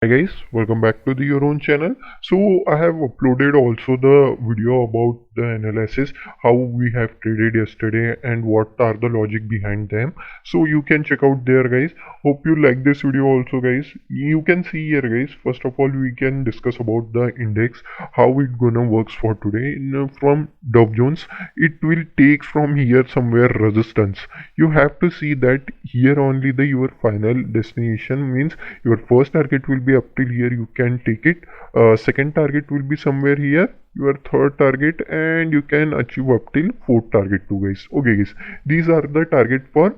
Hi guys, welcome back to your own channel. So I have uploaded also the video about the analysis, how we have traded yesterday and what are the logic behind them. So you can check out there guys. Hope you like this video also guys. You can see here guys, first of all we can discuss about the index, how it gonna works for today. From Dow Jones, it will take from here somewhere resistance. You have to see that here only the your final destination means your first target will be up till here, you can take it. Second target will be somewhere here, your third target, and you can achieve up till fourth target too guys. Okay guys, these are the target for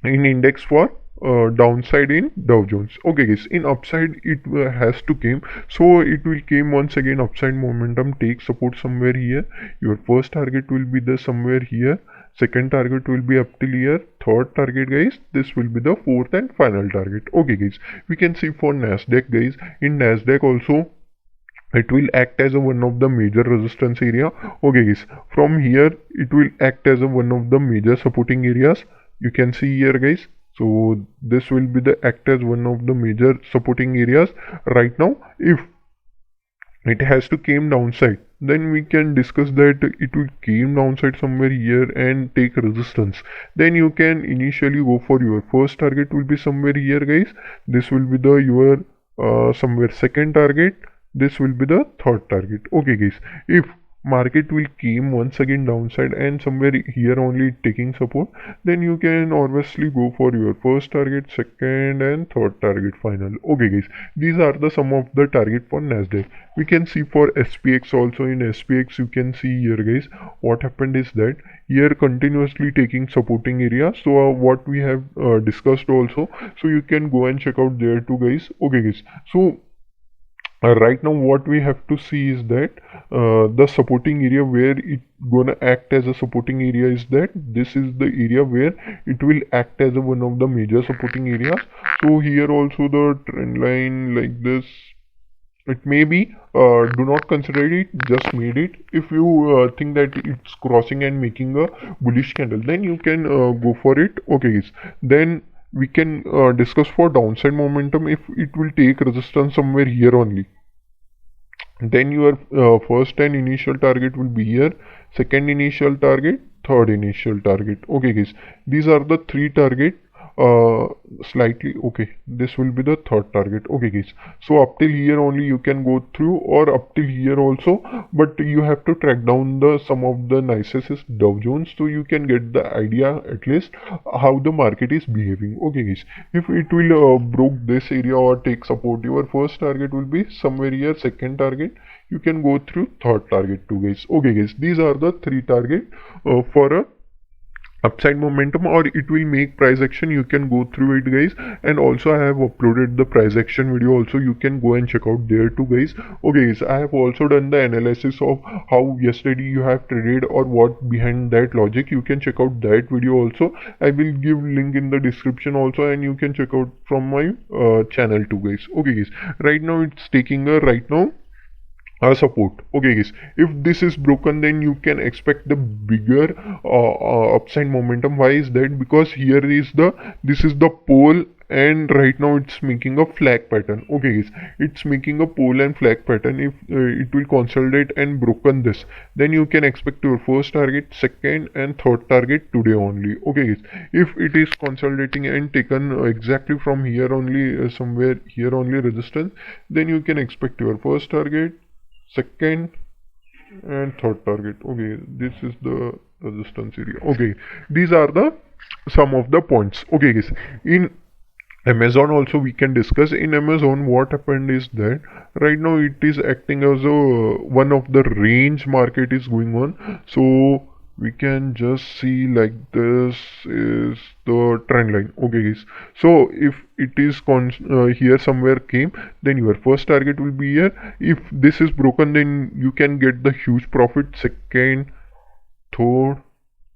in index for downside in Dow Jones. Okay guys, in upside it has to came, so it will came once again upside momentum, take support somewhere here. Your first target will be the somewhere here, second target will be up till here, third target guys, this will be the fourth and final target. Okay guys, we can see for NASDAQ guys, in NASDAQ also it will act as a one of the major resistance area. Okay guys, from here it will act as a one of the major supporting areas. You can see here guys, so this will be the act as one of the major supporting areas right now. If it has to came downside, then we can discuss that it will came downside somewhere here and take resistance, then you can initially go for your first target will be somewhere here guys, this will be the your somewhere second target, this will be the third target. Okay guys, if market will came once again downside and somewhere here only taking support, then you can obviously go for your first target, second and third target final. Okay guys, these are the some of the target for Nasdaq. We can see for SPX also. In SPX you can see here guys, what happened is that here continuously taking supporting area. So what we have discussed also, so you can go and check out there too guys. Okay guys, so right now what we have to see is that the supporting area where it gonna act as a supporting area is that this is the area where it will act as a one of the major supporting areas. So here also the trend line like this, it may be, do not consider it, just made it. If you think that it's crossing and making a bullish candle, then you can go for it. Okay guys, then we can discuss for downside momentum. If it will take resistance somewhere here only, then your first and initial target will be here, second initial target, third initial target. Okay guys, these are the three target. Slightly okay, this will be the third target. Okay guys, so up till here only you can go through, or up till here also, but you have to track down the some of the nicest Dow Jones, so you can get the idea at least how the market is behaving. Okay guys, if it will broke this area or take support, your first target will be somewhere here, second target, you can go through third target too guys. Okay guys, these are the three target for a upside momentum, or it will make price action. You can go through it guys, and also I have uploaded the price action video also, you can go and check out there too guys. Okay guys, I have also done the analysis of how yesterday you have traded or what behind that logic. You can check out that video also, I will give link in the description also, and you can check out from my channel too guys. Okay guys, right now it's taking a right now support. Okay guys, if this is broken, then you can expect the bigger upside momentum. Why is that? Because here is the, this is the pole, and right now it's making a flag pattern. Okay guys, it's making a pole and flag pattern. If it will consolidate and broken this, then you can expect your first target, second and third target today only. Okay guys, if it is consolidating and taken exactly from here only, somewhere here only resistance, then you can expect your first target, second and third target. Okay, this is the resistance area. Okay, these are the some of the points. Okay guys, in Amazon also we can discuss. In Amazon what happened is that right now it is acting as a one of the range market is going on. So we can just see like this is the trend line. Okay guys, so if it is here somewhere came, then your first target will be here. If this is broken, then you can get the huge profit, second, third,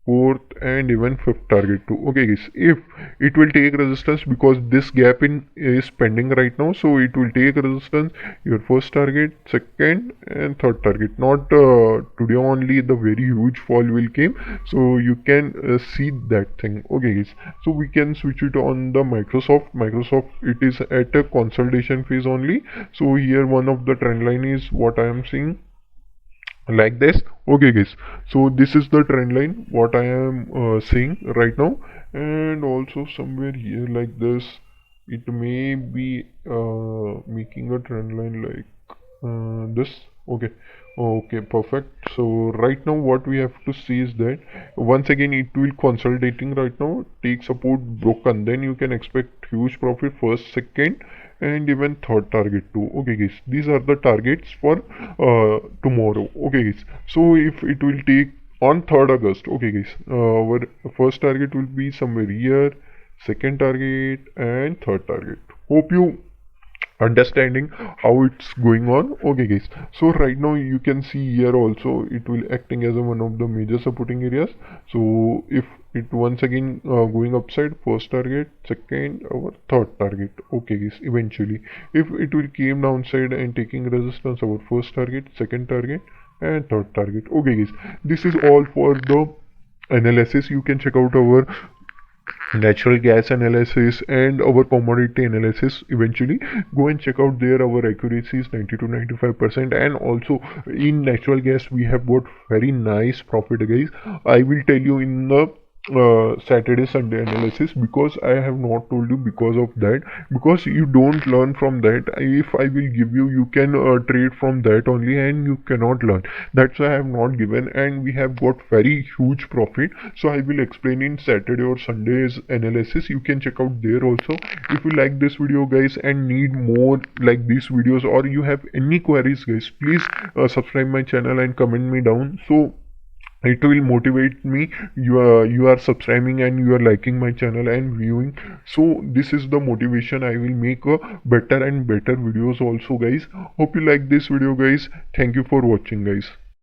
fourth and even fifth target too. Okay guys, if it will take resistance, because this gap in is pending right now, so it will take resistance, your first target, second and third target. Not today only the very huge fall will came, so you can see that thing. Okay guys, so we can switch it on the Microsoft. It is at a consolidation phase only. So here one of the trend line is what I am seeing like this. Okay guys, so this is the trend line what I am seeing right now, and also somewhere here like this it may be making a trend line like this. Okay, okay, perfect. So right now what we have to see is that once again it will consolidating right now, take support broken, then you can expect huge profit first, second and even third target too. Okay guys, these are the targets for tomorrow. Okay guys, so if it will take on 3rd August, okay guys, our first target will be somewhere here, second target and third target. Hope you understanding how it's going on. Okay guys, so right now you can see here also it will acting as a one of the major supporting areas. So if it once again going upside, first target, second or third target. Okay guys, eventually if it will came downside and taking resistance, our first target, second target and third target. Okay guys, this is all for the analysis. You can check out our natural gas analysis and our commodity analysis. Eventually go and check out there, our accuracy is 90 to 95%, and also in natural gas we have got very nice profit guys. I will tell you in the Saturday Sunday analysis, because I have not told you because of that, because you don't learn from that. If I will give you, you can trade from that only and you cannot learn. That's why I have not given, and we have got very huge profit. So I will explain in Saturday or Sunday's analysis. You can check out there also. If you like this video guys and need more like these videos, or you have any queries guys, please subscribe my channel and comment me down, so it will motivate me. You are subscribing and you are liking my channel and viewing, so this is the motivation. I will make a better and better videos also guys. Hope you like this video guys. Thank you for watching guys.